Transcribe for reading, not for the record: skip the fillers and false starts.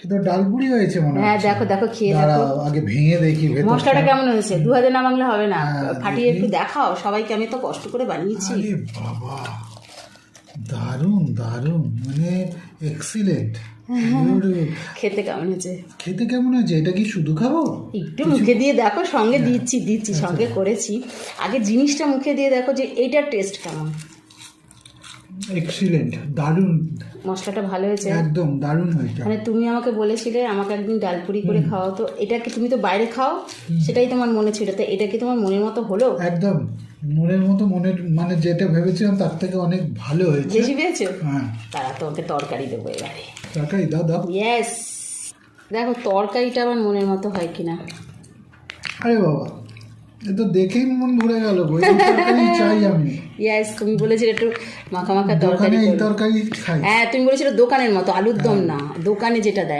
সেটা ডালপুরি হয়েছে মনে হ্যাঁ হচ্ছে। দেখো দেখো খেয়ে দেখো দাঁড়াও, আগে ভেঙে দেখি ভেতরটা। মশলাটা কেমন হয়েছে, দু হাতে না বাংলা হবে না, হ্যাঁ, ফাটিয়ে দেখি। একটু দেখাও সবাইকে, আমি তো কষ্ট করে বানিয়েছি। আরে বাবা, দারুণ দারুণ, মানে এক্সিলেন্ট। খেতে কেমন হয়েছে খেতে কেমন হয়েছে? এটা কি শুধু খাবো? একটু মুখে দিয়ে দেখো, সঙ্গে দিচ্ছি সঙ্গে করেছি, আগে জিনিসটা মুখে দিয়ে দেখো যে এইটার টেস্ট কেমন। এক্সিলেন্ট, দারুণ, মশলাটা ভালো হয়েছে। একদম দারুণ হয়েছে। মানে তুমি আমাকে বলেছিলে আমাকে একদিন ডালপুরি করে খাওয়াও, তো এটা কি তুমি তো বাইরে খাও, সেটাই তোমার মনে ছিল, তো এটা কি তোমার মনের মতো হলো? একদম মনের মতো, মনের মানে যেটা ভেবেছিলাম তার থেকে অনেক ভালো হয়েছে। বেশি পেয়েছো? হ্যাঁ, তারা তোমাকে তরকারি দেবো এবারে। তরকারি দাও দাও। ইয়েস, দেখো তরকারিটা আমার মনের মতো হয় কিনা। আরে বাবা, এ তো দেখেই মন ভরে গেল, বই তরকারি চাই আমি। ইয়েস, তুমি বলেছিলে একটু মাখা মাখা তরকারি দোকানে এই করবে। তরকারি খাই। হ্যাঁ তুমি বলেছিলে দোকানের মতো, আলুর দম না, দোকানে যেটা দেয়।